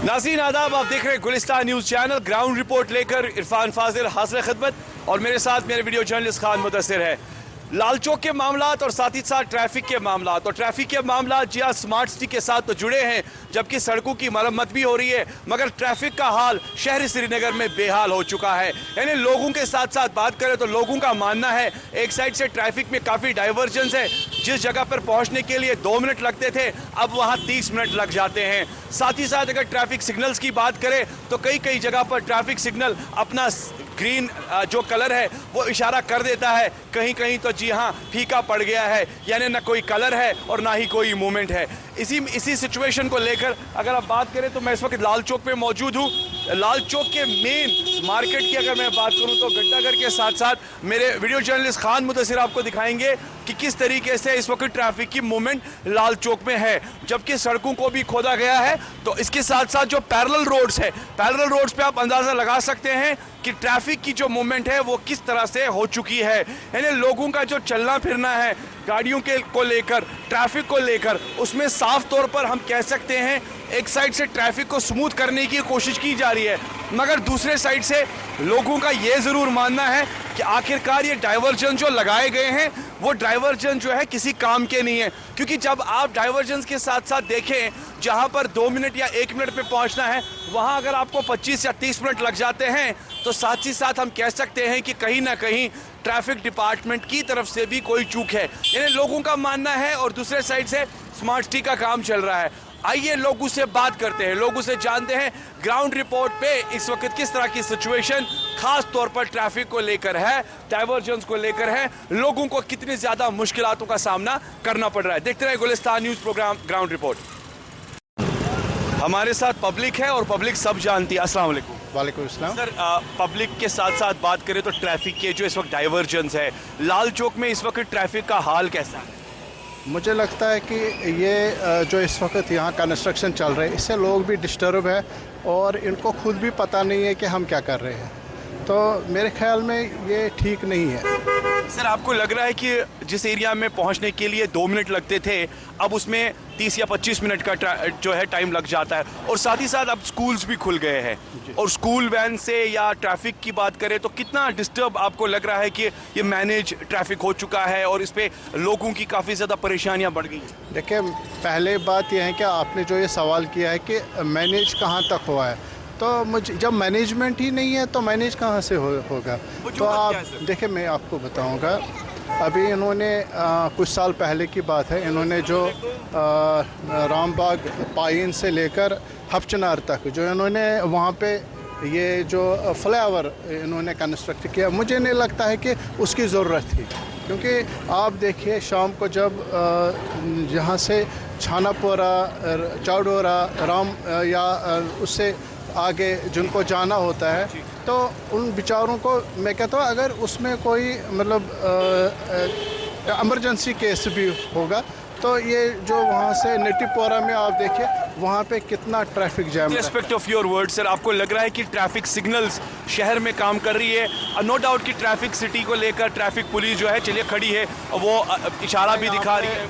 नाज़रीन आदाब, आप देख रहे हैं Gulistan news channel. Ground report लेकर इरफान फाजिल हाज़िर खिदमत और मेरे साथ मेरे वीडियो जर्नलिस्ट खान मुदस्सिर है। लाल चौक के मामलात और साथ ही साथ ट्रैफिक के मामलात। और ट्रैफिक के मामलात जी हाँ स्मार्ट सिटी के साथ तो जुड़े हैं, जबकि सड़कों की मरम्मत भी हो रही है, मगर ट्रैफिक का हाल शहरी श्रीनगर में बेहाल हो चुका है। यानी लोगों के साथ साथ बात करें तो लोगों का मानना है एक साइड से ट्रैफिक में काफ़ी डाइवर्जेंस है। जिस जगह पर पहुंचने के लिए 2 मिनट लगते थे अब वहां 30 मिनट लग जाते हैं। साथ ही साथ अगर ट्रैफिक सिग्नल्स की बात करें तो कई जगह पर ट्रैफिक सिग्नल अपना ग्रीन जो कलर है वो इशारा कर देता है, कहीं तो जी हाँ फीका पड़ गया है, यानी ना कोई कलर है और ना ही कोई मूवमेंट है। इसी सिचुएशन को लेकर अगर आप बात करें तो मैं इस वक्त लाल चौक पे मौजूद हूँ। लाल चौक के मेन मार्केट की अगर मैं बात करूँ तो घंटाघर के साथ साथ मेरे वीडियो जर्नलिस्ट खान मुदस्सिर आपको दिखाएंगे कि किस तरीके से इस वक्त ट्रैफिक की मूवमेंट लाल चौक में है, जबकि सड़कों को भी खोदा गया है। तो इसके साथ साथ जो पैरेलल रोड्स है, पैरेलल रोड्स पे आप अंदाजा लगा सकते हैं कि ट्रैफिक की जो मूवमेंट है वो किस तरह से हो चुकी है। यानी लोगों का जो चलना फिरना है गाड़ियों के को लेकर, ट्रैफिक को लेकर, उसमें साफ तौर पर हम कह सकते हैं एक साइड से ट्रैफिक को स्मूथ करने की कोशिश की जा रही है, मगर दूसरे साइड से लोगों का ये ज़रूर मानना है कि आखिरकार ये डाइवर्जन जो लगाए गए हैं वो डाइवर्जन जो है किसी काम के नहीं है। क्योंकि जब आप डाइवर्जन के साथ साथ देखें जहां पर 2 मिनट या 1 मिनट पे पहुंचना है वहां अगर आपको 25 या 30 मिनट लग जाते हैं तो साथ ही साथ हम कह सकते हैं कि कहीं ना कहीं ट्रैफिक डिपार्टमेंट की तरफ से भी कोई चूक है। यानी लोगों का मानना है और दूसरे साइड से स्मार्ट सिटी का काम चल रहा है। आइए लोगों से बात करते हैं, लोगों से जानते हैं ग्राउंड रिपोर्ट पे इस वक्त किस तरह की सिचुएशन खास तौर पर ट्रैफिक को लेकर है, डाइवर्जेंस को लेकर है, लोगों को कितनी ज्यादा मुश्किलातों का सामना करना पड़ रहा है। देखते रहे Gulistan news programme ground report. हमारे साथ पब्लिक है और पब्लिक सब जानती है। अस्सलाम वालेकुम। वालेकुम अस्सलाम। सर पब्लिक के साथ साथ बात करें तो ट्रैफिक के जो इस वक्त डाइवर्जेंस है लाल चौक में, इस वक्त ट्रैफिक का हाल कैसा है? मुझे लगता है कि ये जो इस वक्त यहाँ कंस्ट्रक्शन चल रहा है इससे लोग भी डिस्टर्ब है और इनको खुद भी पता नहीं है कि हम क्या कर रहे हैं, तो मेरे ख्याल में ये ठीक नहीं है। सर आपको लग रहा है कि जिस एरिया में पहुंचने के लिए 2 मिनट लगते थे अब उसमें 30 या 25 मिनट का जो है टाइम लग जाता है, और साथ ही साथ अब स्कूल्स भी खुल गए हैं और स्कूल वैन से या ट्रैफिक की बात करें तो कितना डिस्टर्ब आपको लग रहा है कि ये मैनेज ट्रैफिक हो चुका है और इस पे लोगों की काफ़ी ज़्यादा परेशानियां बढ़ गई हैं? देखिए, पहले बात यह है कि आपने जो ये सवाल किया है कि मैनेज कहाँ तक हुआ है, तो मुझे जब मैनेजमेंट ही नहीं है तो मैनेज कहाँ से होगा। तो आप देखिए, मैं आपको बताऊंगा, अभी इन्होंने कुछ साल पहले की बात है, इन्होंने जो रामबाग पाइन से लेकर हफचनार तक जो इन्होंने वहाँ पे ये जो फ्लाईओवर इन्होंने कंस्ट्रक्ट किया, मुझे नहीं लगता है कि उसकी ज़रूरत थी। क्योंकि आप देखिए शाम को जब यहाँ से छानापोरा, चौडोरा, राम या उससे आगे जिनको जाना होता है तो उन बेचारों को मैं कहता हूँ अगर उसमें कोई मतलब इमरजेंसी केस भी होगा तो ये जो वहाँ से नेटीपोरा में आप देखिए वहाँ पे कितना ट्रैफिक जैम है। Respect of your word sir, आपको लग रहा है कि ट्रैफिक सिग्नल्स शहर में काम कर रही है? नो डाउट कि ट्रैफिक सिटी को लेकर ट्रैफिक पुलिस जो है चलिए खड़ी है, वो इशारा भी दिखा रही है,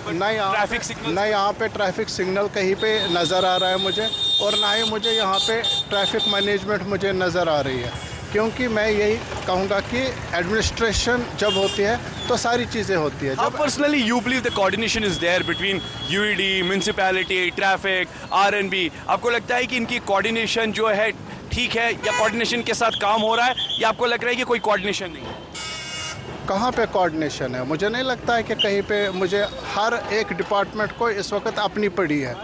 ट्रैफिक सिग्नल नहीं, यहाँ पे ट्रैफिक सिग्नल कहीं पे नज़र आ रहा है मुझे, और ना ही मुझे यहाँ पे ट्रैफिक मैनेजमेंट मुझे नज़र आ रही है। क्योंकि मैं यही कहूँगा कि एडमिनिस्ट्रेशन जब होती है तो सारी चीज़ें होती है। जब personally you believe the coordination is there between UED, municipality, traffic, RNB, आपको लगता है कि इनकी कोऑर्डिनेशन जो है ठीक है या कोऑर्डिनेशन के साथ काम हो रहा है, या आपको लग रहा है कि कोई कोऑर्डिनेशन नहीं है? कहाँ पे कोऑर्डिनेशन है? मुझे नहीं लगता है कि कहीं पे, मुझे हर एक डिपार्टमेंट को इस वक्त अपनी पड़ी है।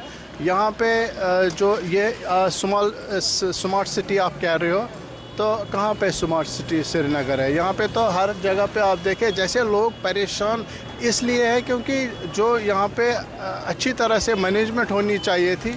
यहाँ पे जो ये स्मार्ट सिटी आप कह रहे हो, तो कहाँ पे स्मार्ट सिटी श्रीनगर है? यहाँ पे तो हर जगह पे आप देखें जैसे लोग परेशान इसलिए है क्योंकि जो यहाँ पे अच्छी तरह से मैनेजमेंट होनी चाहिए थी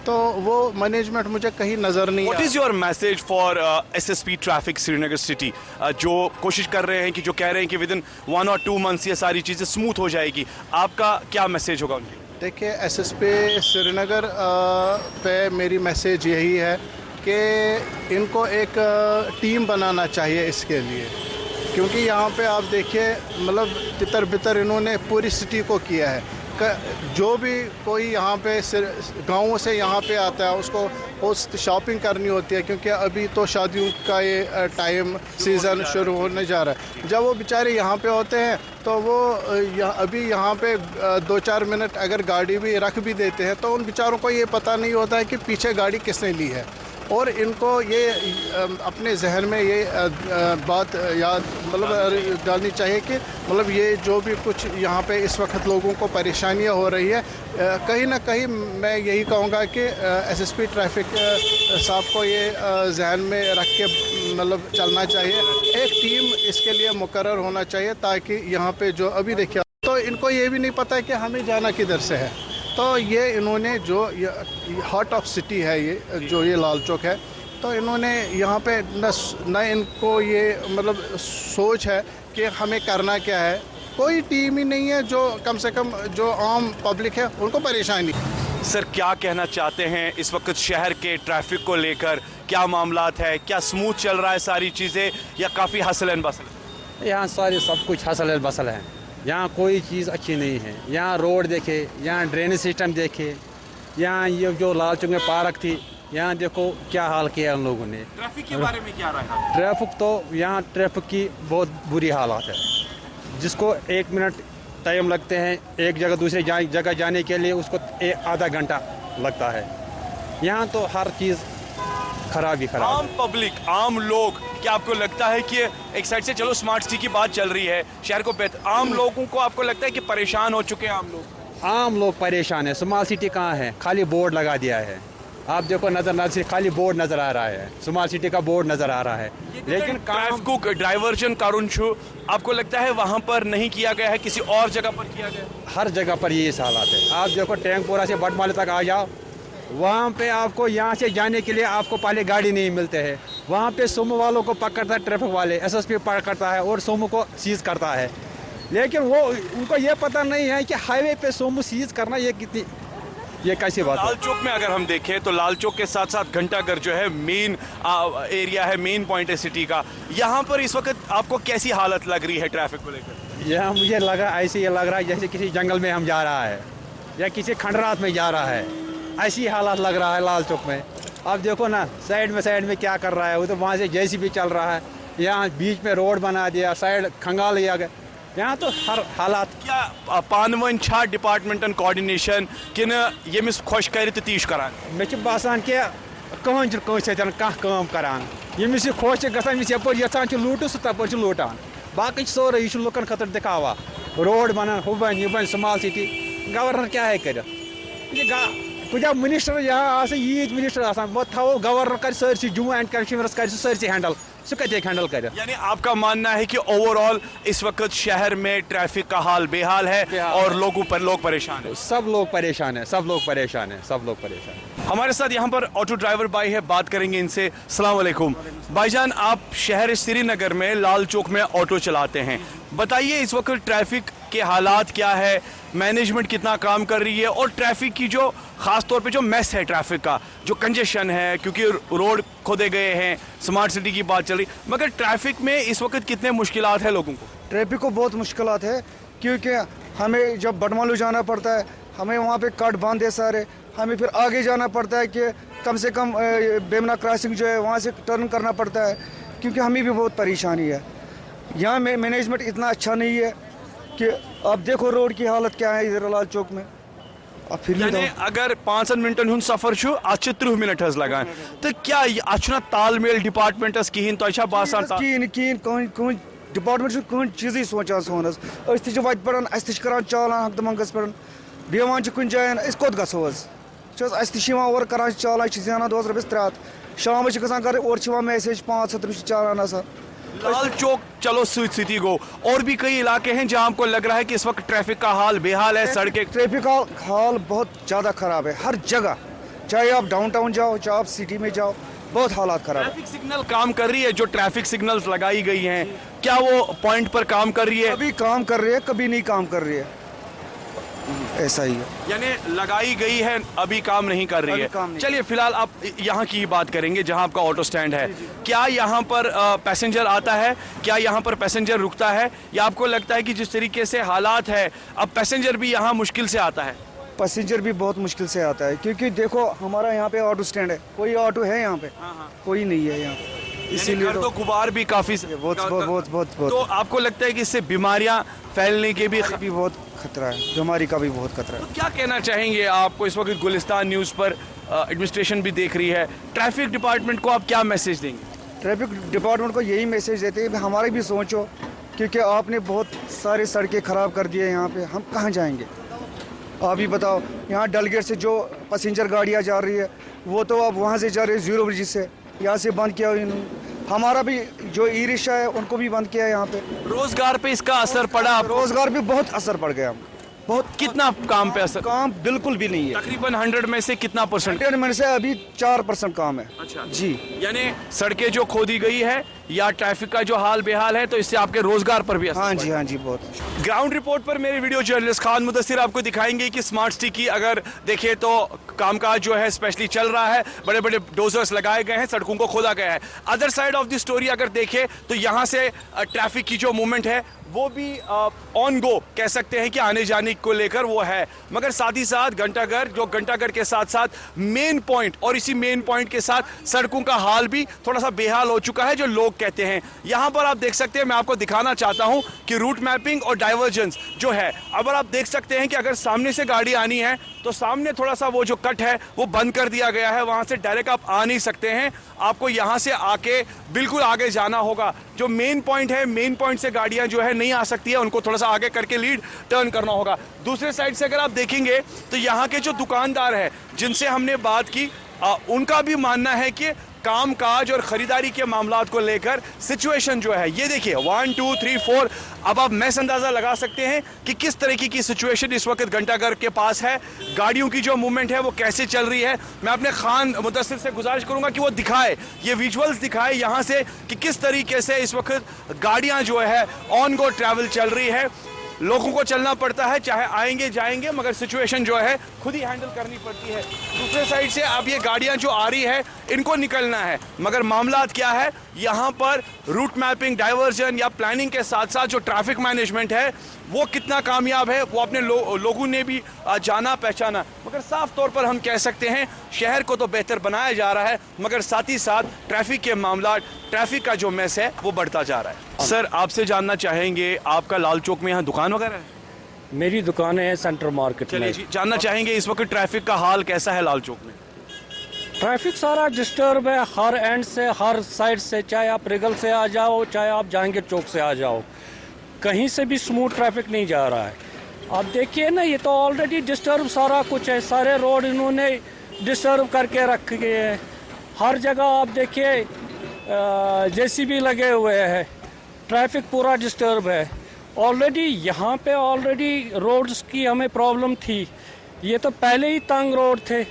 तो वो मैनेजमेंट मुझे कहीं नज़र नहीं। What is your message for SSP traffic Srinagar city, जो कोशिश कर रहे हैं कि जो कह रहे हैं कि विदिन 1 और 2 मंथ्स ये सारी चीज़ें स्मूथ हो जाएगी, आपका क्या मैसेज होगा उनकी? देखिए, SSP श्रीनगर पे मेरी मैसेज यही है कि इनको एक टीम बनाना चाहिए इसके लिए, क्योंकि यहाँ पे आप देखिए मतलब तितर बितर इन्होंने पूरी सिटी को किया है। जो भी कोई यहाँ पे गाँव से यहाँ पे आता है उसको पोस्ट शॉपिंग करनी होती है, क्योंकि अभी तो शादियों का ये टाइम सीज़न शुरू होने जा रहा है। जब वो बेचारे यहाँ पे होते हैं तो वो अभी यहाँ पे 2-4 मिनट अगर गाड़ी भी रख भी देते हैं तो उन बेचारों को ये पता नहीं होता है कि पीछे गाड़ी किसने ली है। और इनको ये अपने जहन में ये बात याद मतलब डालनी चाहिए कि मतलब ये जो भी कुछ यहाँ पे इस वक्त लोगों को परेशानियाँ हो रही है, कहीं ना कहीं मैं यही कहूँगा कि एसएसपी ट्रैफिक साहब को ये जहन में रख के मतलब चलना चाहिए। एक टीम इसके लिए मुकर्रर होना चाहिए ताकि यहाँ पे जो अभी देखिए तो इनको ये भी नहीं पता है कि हमें जाना किधर से है। तो ये इन्होंने जो हार्ट ऑफ सिटी है ये जो ये लाल चौक है, तो इन्होंने यहाँ पे न इनको ये मतलब सोच है कि हमें करना क्या है। कोई टीम ही नहीं है जो कम से कम जो आम पब्लिक है उनको परेशानी। सर क्या कहना चाहते हैं इस वक्त शहर के ट्रैफिक को लेकर, क्या मामलात है, क्या स्मूथ चल रहा है सारी चीज़ें या काफ़ी हसल एंड बसल? यहाँ सारे सब कुछ हसल एंड बसल है, यहाँ कोई चीज़ अच्छी नहीं है। यहाँ रोड देखे, यहाँ ड्रेनेज सिस्टम देखे, यहाँ ये जो लाल चौक में पार्क थी यहाँ देखो क्या हाल किया उन लोगों ने। ट्रैफिक के बारे में क्या राय है? ट्रैफिक तो यहाँ ट्रैफिक की बहुत बुरी हालत है, जिसको 1 मिनट टाइम लगते हैं एक जगह दूसरी जगह जाने के लिए उसको आधा घंटा लगता है। यहाँ तो हर चीज़ खराब ही खराब। आम पब्लिक, आम लोग, क्या आपको लगता है कि एक साइड से चलो स्मार्ट सिटी की बात चल रही है, शहर को बेहतर, आम लोगों को आपको लगता है कि परेशान हो चुके हैं आम लोग परेशान है। स्मार्ट सिटी कहाँ है, खाली बोर्ड लगा दिया है। आप देखो नजर खाली बोर्ड नजर आ रहा है, स्मार्ट सिटी का बोर्ड नजर आ रहा है, लेकिन ट्रैफिक डाइवर्जन कारून आपको लगता है वहाँ पर नहीं किया गया है, किसी और जगह पर किया गया? हर जगह पर ये हालात है। आप देखो टैंकपुरा से बटमाली तक आ जाओ, वहाँ पे आपको यहाँ से जाने के लिए आपको पहले गाड़ी नहीं मिलते हैं। वहाँ पे सोमो वालों को पकड़ता है ट्रैफिक वाले, एसएसपी पकड़ता है और सोमो को सीज करता है, लेकिन वो उनको ये पता नहीं है कि हाईवे पे सोमो सीज करना ये कैसी बात है। लाल चौक में अगर हम देखें तो लाल चौक के साथ साथ घंटाघर जो है मेन एरिया है, मेन पॉइंट है सिटी का। यहाँ पर इस वक्त आपको कैसी हालत लग रही है ट्रैफिक को लेकर? यहाँ मुझे लगा ऐसे ये लग रहा है जैसे किसी जंगल में हम जा रहा है या किसी खंडरात में जा रहा है, ऐसी हालात लग रहा है लाल चौक में। अब देखो ना साइड में क्या कर रहा है, वो तो वहाँ से जेसीबी चल रहा है, यहाँ बीच में रोड बना दिया, साइड खंगाल लिया गया। यहाँ तो हर हालात क्या पानवन छा डिपार्टमेंटन कोऑर्डिनेशन किन यमिस खुश कर तीश करान? मे बसान कि कहीं काम करान, यमिस खुश गसान यपर यचान लूटू सह तप लूटान। बाकी सोरे यह लुकन खतर दिखावा, रोड बनान हु बन यह बन स्मॉल सिटी। गवर्नर क्या है कर कुछ मिनिस्टर यहाँ यीज मिनिस्टर वो थो गवर्नर कर सरसी जम्मू एंड कश्मीर कर सरसी हैंडल, सह कत हैंडल कर। यानी आपका मानना है कि ओवरऑल इस वक्त शहर में ट्रैफिक का हाल बेहाल है और लोग परेशान है? सब लोग परेशान है, सब लोग परेशान है, सब लोग परेशान है। हमारे साथ यहाँ पर ऑटो ड्राइवर भाई है, बात करेंगे इनसे। अस्सलाम वालेकुम भाईजान, आप शहर श्रीनगर में लाल चौक में ऑटो चलाते हैं, बताइए इस वक्त ट्रैफिक के हालात क्या है, मैनेजमेंट कितना काम कर रही है, और ट्रैफिक की जो खास तौर पे जो मेस है ट्रैफिक का, जो कंजेशन है क्योंकि रोड खोदे गए हैं, स्मार्ट सिटी की बात चल रही, मगर ट्रैफिक में इस वक्त कितने मुश्किलात है लोगों को? ट्रैफिक को बहुत मुश्किलात है, क्योंकि हमें जब बटमालू जाना पड़ता है, हमें वहाँ पे कट बांध है सारे, हमें फिर आगे जाना पड़ता है कि कम से कम बेमना क्रॉसिंग जो है वहाँ से टर्न करना पड़ता है, क्योंकि हमें भी बहुत परेशानी है। यहाँ में मैनेजमेंट इतना अच्छा नहीं है कि अब देखो रोड की हालत क्या है इधर लाल चौक में। अब फिर अगर 5 मिनटन हुन सफर 30 मिनट लगान, तो क्या अच्छा तालमेल डिपार्टमेंटस कहीं तो बासान कहीं डिपार्टमेंट कहीं चीज़ सोचान सोनस वत पे करान चालान हकदमंगस पे बेवान कुछ जान कोत गो और करान चालान जाना दोस रपस 300 शाम गसान घर और मैसेज 500 रुपये चालान। लाल चौक चलो सिटी गो, और भी कई इलाके हैं जहां आपको लग रहा है कि इस वक्त ट्रैफिक का हाल बेहाल है, सड़कें ट्रैफिक का हाल बहुत ज़्यादा ख़राब है हर जगह, चाहे आप डाउनटाउन जाओ चाहे आप सिटी में जाओ, बहुत हालात खराब है। ट्रैफिक सिग्नल काम कर रही है, जो ट्रैफिक सिग्नल्स लगाई गई हैं क्या वो पॉइंट पर काम कर रही है? कभी काम कर रही है, कभी नहीं काम कर रही है। ऐसा ही है। यानी लगाई गई है, अभी काम नहीं कर रही अभी है। काम नहीं। चलिए फिलहाल आप यहाँ की बात करेंगे जहाँ आपका ऑटो स्टैंड है। क्या यहाँ पर पैसेंजर आता है, क्या यहाँ पर पैसेंजर रुकता है, या आपको लगता है कि जिस तरीके से हालात है अब पैसेंजर भी यहाँ मुश्किल से आता है? पैसेंजर भी बहुत मुश्किल से आता है, क्योंकि देखो हमारा यहाँ पे ऑटो स्टैंड है, कोई ऑटो है यहाँ पे? कोई नहीं है यहाँ पे, इसीलिए तो गुबार भी काफी बहुत तो आपको लगता है कि इससे बीमारियां फैलने के भी भी बहुत खतरा है, बीमारी का भी बहुत खतरा है। तो क्या कहना चाहेंगे आपको? इस वक्त गुलिस्तान न्यूज़ पर एडमिनिस्ट्रेशन भी देख रही है, ट्रैफिक डिपार्टमेंट को आप क्या मैसेज देंगे? ट्रैफिक डिपार्टमेंट को यही मैसेज देते हैं कि हमारी भी सोचो, क्योंकि आपने बहुत सारी सड़कें ख़राब कर दी है यहाँ पे, हम कहाँ जाएंगे? आप ही बताओ, यहाँ डलगेट से जो पैसेंजर गाड़ियाँ जा रही है वो तो अब वहाँ से जा रही है जीरो ब्रिज से, यहाँ से बंद किया इन्होंने। हमारा भी जो ई रिक्शा है उनको भी बंद किया है यहाँ पे। रोजगार पे इसका असर पड़ा? रोजगार पे बहुत असर पड़ गया, बहुत। कितना काम पे असर? काम बिल्कुल भी नहीं है। तकरीबन 100 में से कितना परसेंट? 100 में से अभी 4% काम है। अच्छा जी, यानी सड़कें जो खोदी गई है या ट्रैफिक का जो हाल बेहाल है, तो इससे आपके रोजगार पर भी असर? हाँ जी, हाँ जी, बहुत। ग्राउंड रिपोर्ट पर मेरे वीडियो जर्नलिस्ट खान मुदस्सिर आपको दिखाएंगे कि स्मार्ट सिटी की अगर देखें तो कामकाज जो है स्पेशली चल रहा है, बड़े बड़े डोजर्स लगाए गए हैं, सड़कों को खोदा गया है। Other side of the story अगर देखें तो यहाँ से ट्रैफिक की जो मूवमेंट है वो भी ऑन गो कह सकते हैं कि आने जाने को लेकर वो है, मगर साथ ही साथ घंटाघर के साथ साथ मेन पॉइंट, और इसी मेन पॉइंट के साथ सड़कों का हाल भी थोड़ा सा बेहाल हो चुका है जो लोग कहते हैं। यहाँ पर आप देख सकते हैं, मैं आपको दिखाना चाहता हूँ कि रूट मैपिंग और डाइवर्जेंस जो है, अगर आप देख सकते हैं कि अगर सामने से गाड़ी आनी है तो सामने थोड़ा सा वो जो कट है वो बंद कर दिया गया है, वहां से डायरेक्ट आप आ नहीं सकते हैं, आपको यहां से आके बिल्कुल आगे जाना होगा। जो मेन पॉइंट है, मेन पॉइंट से गाड़ियां जो है नहीं आ सकती है, उनको थोड़ा सा आगे करके लीड टर्न करना होगा। दूसरे साइड से अगर आप देखेंगे तो यहाँ के जो दुकानदार है जिनसे हमने बात की, उनका भी मानना है कि कामकाज और खरीदारी के मामलात को लेकर सिचुएशन जो है, ये देखिए 1 2 3 4, अब आप मैस अंदाजा लगा सकते हैं कि किस तरीके की सिचुएशन इस वक्त घंटाघर के पास है, गाड़ियों की जो मूवमेंट है वो कैसे चल रही है। मैं अपने खान मुदस्सिर से गुजारिश करूंगा कि वो दिखाए, ये विजुअल्स दिखाए यहाँ से कि किस तरीके से इस वक्त गाड़ियाँ जो है ऑन गो ट्रैवल चल रही है। लोगों को चलना पड़ता है, चाहे आएंगे जाएंगे, मगर सिचुएशन जो है खुद ही हैंडल करनी पड़ती है। दूसरे साइड से अब ये गाड़ियां जो आ रही है इनको निकलना है, मगर मामलात क्या है, यहाँ पर रूट मैपिंग, डाइवर्जन या प्लानिंग के साथ साथ जो ट्रैफिक मैनेजमेंट है वो कितना कामयाब है वो अपने लोगों ने भी जाना पहचाना। मगर साफ तौर पर हम कह सकते हैं शहर को तो बेहतर बनाया जा रहा है, मगर साथ ही साथ ट्रैफिक के मामला, ट्रैफिक का जो मैस है वो बढ़ता जा रहा है। सर, आपसे जानना चाहेंगे, आपका लाल चौक में यहाँ दुकान वगैरह है? मेरी दुकान है सेंट्रल मार्केट में। चलिए जी, जानना चाहेंगे इस वक्त ट्रैफिक का हाल कैसा है लाल चौक में? ट्रैफिक सारा डिस्टर्ब है, हर एंड से, हर साइड से, चाहे आप रिगल से आ जाओ, चाहे आप जहांगीर चौक से आ जाओ, कहीं से भी स्मूथ ट्रैफिक नहीं जा रहा है। आप देखिए ना, ये तो ऑलरेडी डिस्टर्ब सारा कुछ है, सारे रोड इन्होंने डिस्टर्ब करके रखे हैं। हर जगह आप देखिए जेसीबी लगे हुए हैं, ट्रैफिक पूरा डिस्टर्ब है। ऑलरेडी यहाँ पे ऑलरेडी रोड्स की हमें प्रॉब्लम थी, ये तो पहले ही तंग रोड थे,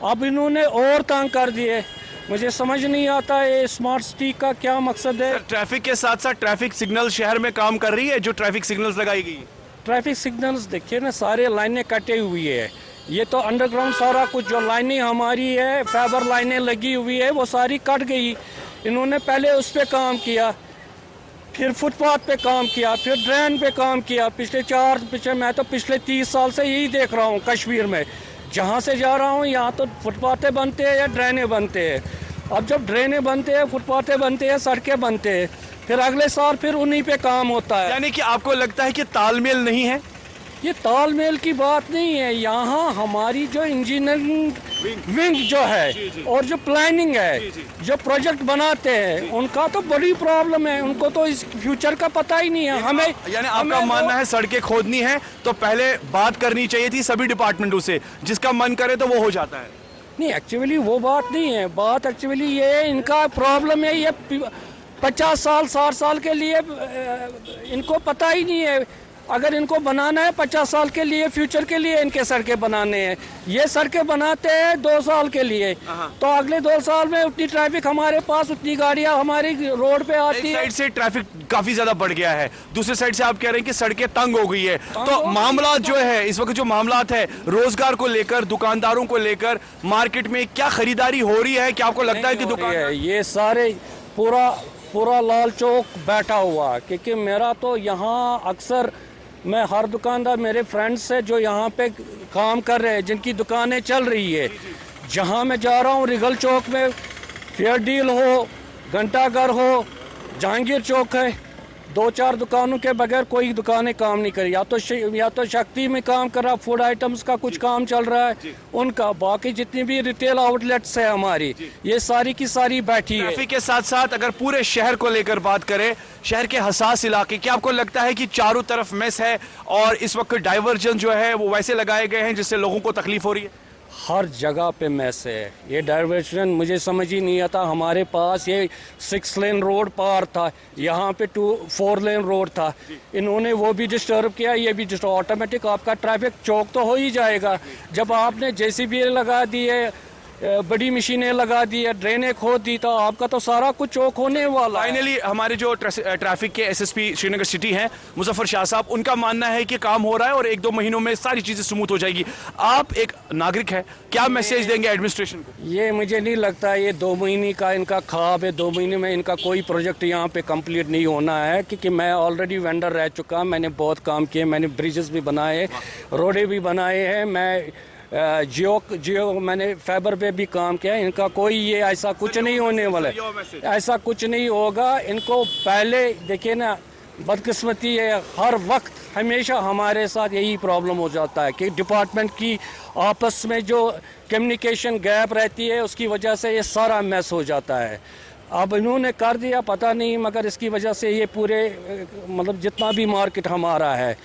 अब इन्होंने और तंग कर दिए। मुझे समझ नहीं आता ये स्मार्ट सिटी का क्या मकसद है। ट्रैफिक के साथ साथ ट्रैफिक सिग्नल शहर में काम कर रही है, जो ट्रैफिक सिग्नल्स लगाई गई है? ट्रैफिक सिग्नल्स देखिए ना, सारे लाइनें कटे हुई है, ये तो अंडरग्राउंड सारा कुछ जो लाइनें हमारी है, फाइबर लाइनें लगी हुई है, वो सारी कट गई। इन्होंने पहले उस पर काम किया, फिर फुटपाथ पे काम किया, फिर ड्रेन पे काम किया। मैं तो पिछले 30 साल से यही देख रहा हूँ कश्मीर में, जहाँ से जा रहा हूँ यहाँ तो फुटपाथें बनते हैं या ड्रेनें बनते हैं। अब जब ड्रेनें बनते हैं, फुटपाथें बनते हैं, सड़कें बनते हैं, फिर अगले साल फिर उन्हीं पे काम होता है। यानी कि आपको लगता है कि तालमेल नहीं है? ये तालमेल की बात नहीं है, यहाँ हमारी जो इंजीनियरिंग विंग जो है और जो प्लानिंग है, जो प्रोजेक्ट बनाते हैं, उनका तो बड़ी प्रॉब्लम है, उनको तो इस फ्यूचर का पता ही नहीं है। हमें यानी आपका मानना है सड़कें खोदनी है तो पहले बात करनी चाहिए थी सभी डिपार्टमेंटों से, जिसका मन करे तो वो हो जाता है? नहीं, एक्चुअली वो बात नहीं है, बात एक्चुअली ये है, इनका प्रॉब्लम है, ये 50 साल 60 साल के लिए इनको पता ही नहीं है अगर इनको बनाना है 50 साल के लिए, फ्यूचर के लिए इनके सड़कें बनाने हैं। ये सड़कें बनाते हैं 2 साल के लिए, तो अगले 2 साल में उतनी ट्रैफिक हमारे पास, उतनी गाड़ियां हमारी रोड पे आती है। साइड से ट्रैफिक काफी ज्यादा बढ़ गया है, दूसरी साइड से आप कह रहे हैं कि सड़कें तंग हो गई है। तो मामला जो है इस वक्त, जो मामला है रोजगार को लेकर, दुकानदारों को लेकर, मार्केट में क्या खरीदारी हो रही है? क्या आपको लगता है कि दुकान ये सारे पूरा लाल चौक बैठा हुआ है? क्योंकि मेरा तो यहाँ अक्सर, मैं हर दुकानदार, मेरे फ्रेंड्स है जो यहाँ पे काम कर रहे हैं, जिनकी दुकानें चल रही है, जहाँ मैं जा रहा हूँ रिगल चौक में फेयर डील हो, घंटाघर हो, जहांगीर चौक है, 2-4 दुकानों के बगैर कोई दुकानें काम नहीं करी। या तो शक्ति में काम कर रहा, फूड आइटम्स का कुछ काम चल रहा है उनका, बाकी जितनी भी रिटेल आउटलेट्स है हमारी, ये सारी की सारी बैठी है। ट्रैफिक के साथ साथ अगर पूरे शहर को लेकर बात करें, शहर के हसास इलाके, क्या आपको लगता है कि चारों तरफ मेस है और इस वक्त डाइवर्जन जो है वो वैसे लगाए गए हैं जिससे लोगों को तकलीफ हो रही है? हर जगह पे मैस है। ये डाइवर्जन मुझे समझ ही नहीं आता। हमारे पास ये 6 लेन रोड पार था, यहाँ पे 4 लेन रोड था, इन्होंने वो भी डिस्टर्ब किया, ये भी डिस्टर्ब। ऑटोमेटिक आपका ट्रैफिक चौक तो हो ही जाएगा। जब आपने जेसीबी लगा दी है, बड़ी मशीनें लगा दी है, ड्रेनें खोद दी, तो आपका तो सारा कुछ चौक होने वाला है। फाइनली हमारे जो ट्रैफिक के एसएसपी श्रीनगर सिटी हैं मुजफ्फर शाह साहब, उनका मानना है कि काम हो रहा है और 1-2 महीनों में सारी चीजें स्मूथ हो जाएगी। आप एक नागरिक है, क्या मैसेज देंगे एडमिनिस्ट्रेशन को? ये मुझे नहीं लगता ये 2 महीने का इनका ख्वाब है। 2 महीने में इनका कोई प्रोजेक्ट यहाँ पे कंप्लीट नहीं होना है, क्योंकि मैं ऑलरेडी वेंडर रह चुका, मैंने बहुत काम किए, मैंने ब्रिजेस भी बनाए, रोडें भी बनाए हैं, मैं जियो मैंने फाइबर पे भी काम किया। इनका कोई ये ऐसा कुछ नहीं होने वाला है, ऐसा कुछ नहीं होगा। इनको पहले देखिए ना, बदकिस्मती है, हर वक्त हमेशा हमारे साथ यही प्रॉब्लम हो जाता है कि डिपार्टमेंट की आपस में जो कम्युनिकेशन गैप रहती है, उसकी वजह से ये सारा मैस हो जाता है। अब इन्होंने कर दिया पता नहीं, मगर इसकी वजह से ये पूरे मतलब जितना भी मार्केट हमारा है,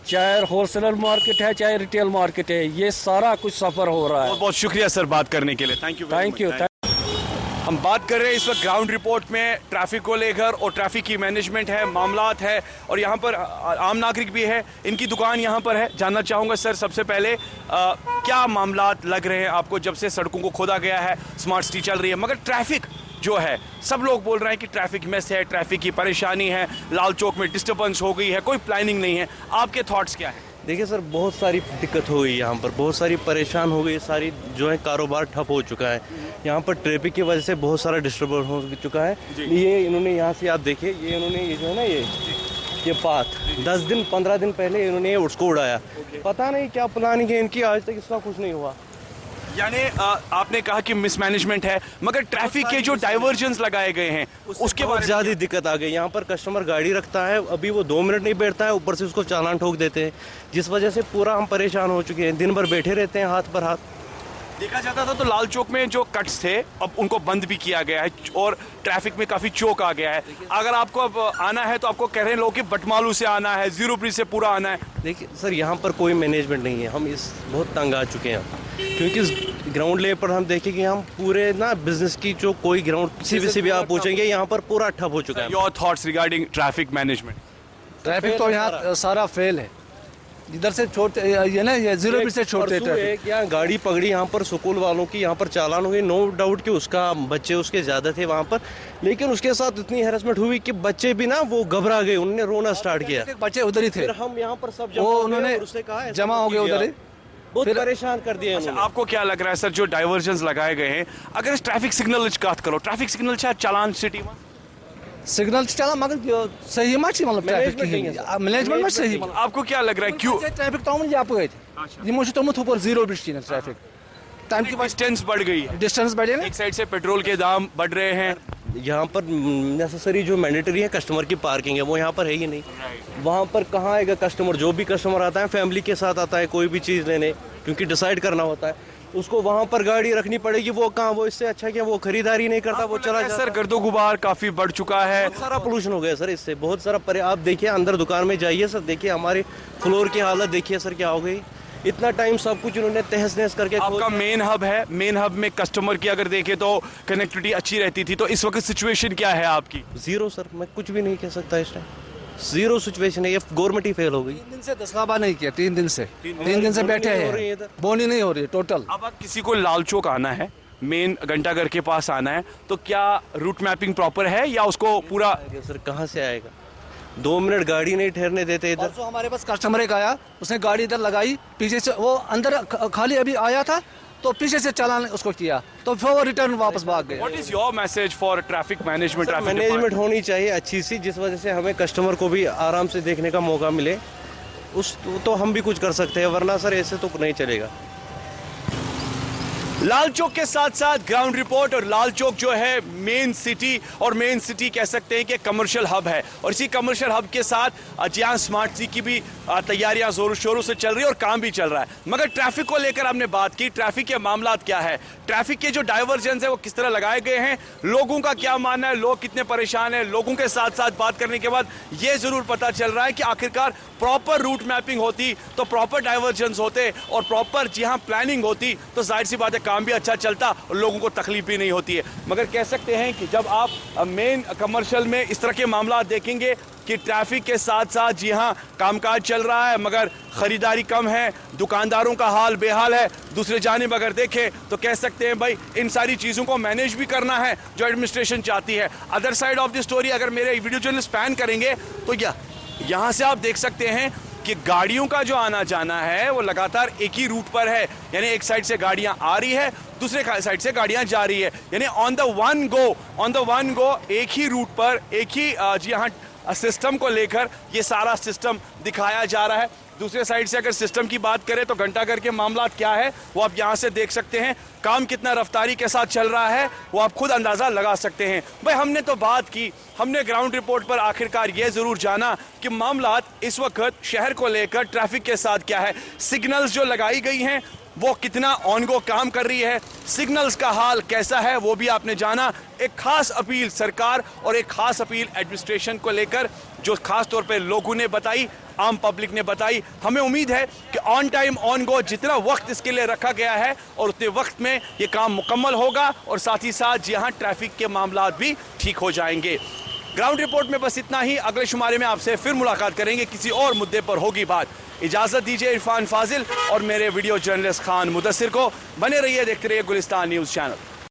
चाहे होलसेलर मार्केट है चाहे रिटेल मार्केट है, ये सारा कुछ सफर हो रहा है। बहुत बहुत शुक्रिया सर बात करने के लिए, थैंक यू। हम बात कर रहे हैं इस वक्त ग्राउंड रिपोर्ट में ट्रैफिक को लेकर, और ट्रैफिक की मैनेजमेंट है, मामलात है, और यहाँ पर आम नागरिक भी है, इनकी दुकान यहाँ पर है। जानना चाहूँगा सर, सबसे पहले क्या मामलात लग रहे हैं आपको जब से सड़कों को खोदा गया है, स्मार्ट सिटी चल रही है, मगर ट्रैफिक जो है, सब लोग बोल रहे हैं कि ट्रैफिक मिस है, ट्रैफिक की परेशानी है, लाल चौक में डिस्टर्बेंस हो गई है, कोई प्लानिंग नहीं है, आपके थॉट्स क्या है? देखिए सर, बहुत सारी दिक्कत हो गई यहाँ पर, बहुत सारी परेशान हो गई, सारी जो है कारोबार ठप हो चुका है यहाँ पर। ट्रैफिक की वजह से बहुत सारा डिस्टर्बेंस हो चुका है। ये इन्होंने यहाँ से आप देखिए, ये इन्होंने ये जो है ना ये पाथ 10 दिन 15 दिन पहले इन्होंने उसको उड़ाया। पता नहीं क्या प्लानिंग है इनकी, आज तक इसका कुछ नहीं हुआ। यानी आपने कहा कि मिसमैनेजमेंट है, मगर ट्रैफिक के जो डाइवर्जन्स लगाए गए हैं उसके बाद ज़्यादा दिक्कत आ गई। यहाँ पर कस्टमर गाड़ी रखता है, अभी वो 2 मिनट नहीं बैठता है, ऊपर से उसको चालान ठोक देते हैं, जिस वजह से पूरा हम परेशान हो चुके हैं। दिन भर बैठे रहते हैं हाथ पर हाथ। देखा जाता था तो लाल चौक में जो कट्स थे अब उनको बंद भी किया गया है और ट्रैफिक में काफी चौक आ गया है। अगर आपको अब आना है तो आपको कह रहे हैं लोग कि बटमालू से आना है, 0 ब्रिज से पूरा आना है। देखिए सर, यहाँ पर कोई मैनेजमेंट नहीं है, हम इस बहुत तंग आ चुके हैं, क्योंकि ग्राउंड लेवल पर हम देखें कि हम पूरे ना बिजनेस की जो कोई ग्राउंड किसी से भी आप पूछेंगे यहाँ पर पूरा ठप हो चुका है। Your thoughts regarding traffic management? Traffic तो यहाँ सारा फेल है, इधर से छोड़ते ये ना, ये 0 ब्रिज से छोड़ते ट्रैफिक। यहाँ गाड़ी पकड़ी यहाँ पर स्कूल वालों की, यहाँ पर चालान हुई, नो डाउट कि उसका बच्चे उसके ज़्यादा थे वहाँ पर, लेकिन उसके साथ इतनी हैरेसमेंट हुई कि बच्चे भी ना वो घबरा गए, उन्होंने रोना स्टार्ट किया। बच्चे उधर ही थे, हम यहाँ पर सब वो उन्होंने जमा हो गए उधर ही, बहुत परेशान कर दिया। अच्छा, आपको क्या लग रहा है सर, जो डाइवर्जन्स लगाए गए हैं, अगर ट्रैफिक सिग्नल बात करो, ट्रैफिक सिग्नल चालान सिटी में सिग्नल चला, मगर सही मत मतलब ट्रैफिक मैनेजमेंट में सही। आपको क्या लग रहा है क्यों ट्रैफिक तो हम आप गए थे, ये तमुत ऊपर 0 ब्रिज थी ट्रैफिक, टाइम की डिस्टेंस बढ़ गई है, डिस्टेंस बढ़े ना, एक साइड से पेट्रोल के दाम बढ़ रहे हैं, यहाँ पर नेसेसरी जो मैंडेटरी है कस्टमर की पार्किंग है वो यहाँ पर है ही नहीं। वहाँ पर कहाँ आएगा कस्टमर? जो भी कस्टमर आता है फैमिली के साथ आता है कोई भी चीज़ लेने, क्योंकि डिसाइड करना होता है, उसको वहाँ पर गाड़ी रखनी पड़ेगी। वो कहाँ, वो इससे अच्छा क्या वो खरीदारी नहीं करता, वो चला जाता। सर गर्दो गुबार काफी बढ़ चुका है, बहुत सारा पोल्यूशन हो गया सर इससे, बहुत सारा आप देखिए अंदर दुकान में जाइए सर, देखिए हमारे फ्लोर की हालत देखिए सर क्या हो गई। इतना टाइम सब कुछ उन्होंने तहस नहस करके। आपका मेन हब है, मेन हब में कस्टमर की अगर देखें तो कनेक्टिविटी अच्छी रहती थी, तो इस वक्त सिचुएशन क्या है आपकी? 0 सर, मैं कुछ भी नहीं कह सकता इस टाइम। जीरो सिचुएशन है, ये गवर्नमेंट ही फेल हो गई। 3 दिन से दस्तयाबा नहीं किया, 3 दिन से बैठे हैं, बोनी नहीं हो रही है टोटल। अब किसी को लाल चौक आना है, मेन घंटाघर के पास आना है, तो क्या रूट मैपिंग प्रॉपर है या उसको पूरा? सर कहाँ से आएगा, 2 मिनट गाड़ी नहीं ठहरने देते इधर। परसों हमारे पास कस्टमर एक आया, उसने गाड़ी इधर लगाई, पीछे से वो अंदर खाली अभी आया था तो पीछे से चालान उसको किया, तो फिर वो रिटर्न वापस भाग गए। What is your message for traffic management? Management होनी चाहिए अच्छी सी, जिस वजह से हमें कस्टमर को भी आराम से देखने का मौका मिले, उस तो हम भी कुछ कर सकते हैं, वरना सर ऐसे तो नहीं चलेगा। लाल चौक के साथ साथ ग्राउंड रिपोर्ट, और लाल चौक जो है मेन सिटी, और मेन सिटी कह सकते हैं कि कमर्शियल हब है, और इसी कमर्शियल हब के साथ जहाँ स्मार्ट सिटी की भी तैयारियां जोरों शोरों से चल रही है और काम भी चल रहा है। मगर ट्रैफिक को लेकर हमने बात की, ट्रैफिक के मामला क्या है, ट्रैफिक के जो डाइवर्जन है वो किस तरह लगाए गए हैं, लोगों का क्या मानना है, लोग कितने परेशान हैं। लोगों के साथ साथ बात करने के बाद ये जरूर पता चल रहा है कि आखिरकार प्रॉपर रूट मैपिंग होती तो प्रॉपर डाइवर्जन होते और प्रॉपर जहां प्लानिंग होती तो जाहिर सी बात है काम भी अच्छा चलता और लोगों को तकलीफ भी नहीं होती है। मगर कह सकते हैं कि जब आप मेन कमर्शियल में इस तरह के मामला देखेंगे कि ट्रैफिक के साथ साथ जी हाँ कामकाज चल रहा है मगर खरीदारी कम है, दुकानदारों का हाल बेहाल है। दूसरे जानिब अगर देखें तो कह सकते हैं भाई इन सारी चीज़ों को मैनेज भी करना है जो एडमिनिस्ट्रेशन चाहती है। Other side of the story अगर मेरे वीडियो जर्नलिस्ट पैन करेंगे तो यहाँ से आप देख सकते हैं कि गाड़ियों का जो आना जाना है वो लगातार एक ही रूट पर है, यानी एक साइड से गाड़ियां आ रही है, दूसरे साइड से गाड़ियां जा रही है, यानी ऑन द वन गो एक ही रूट पर एक ही जी हाँ सिस्टम को लेकर ये सारा सिस्टम दिखाया जा रहा है। दूसरे साइड से अगर सिस्टम की बात करें तो घंटाघर के मामला क्या है वो आप यहाँ से देख सकते हैं, काम कितना रफ्तारी के साथ चल रहा है वो आप खुद अंदाजा लगा सकते हैं। भाई हमने तो बात की, हमने ग्राउंड रिपोर्ट पर आखिरकार ये जरूर जाना कि मामला इस वक्त शहर को लेकर ट्रैफिक के साथ क्या है, सिग्नल्स जो लगाई गई हैं वो कितना ऑन गो काम कर रही है, सिग्नल्स का हाल कैसा है वो भी आपने जाना। एक खास अपील सरकार और एक खास अपील एडमिनिस्ट्रेशन को लेकर जो खास तौर पे लोगों ने बताई, आम पब्लिक ने बताई। हमें उम्मीद है कि ऑन टाइम ऑन गो जितना वक्त इसके लिए रखा गया है और उतने वक्त में ये काम मुकम्मल होगा और साथ ही साथ यहाँ ट्रैफिक के मामला भी ठीक हो जाएंगे। ग्राउंड रिपोर्ट में बस इतना ही, अगले शुमारे में आपसे फिर मुलाकात करेंगे, किसी और मुद्दे पर होगी बात। इजाजत दीजिए इरफान फाजिल और मेरे वीडियो जर्नलिस्ट खान मुदस्सिर को। बने रहिए, देखते रहिए गुलिस्तान न्यूज़ चैनल।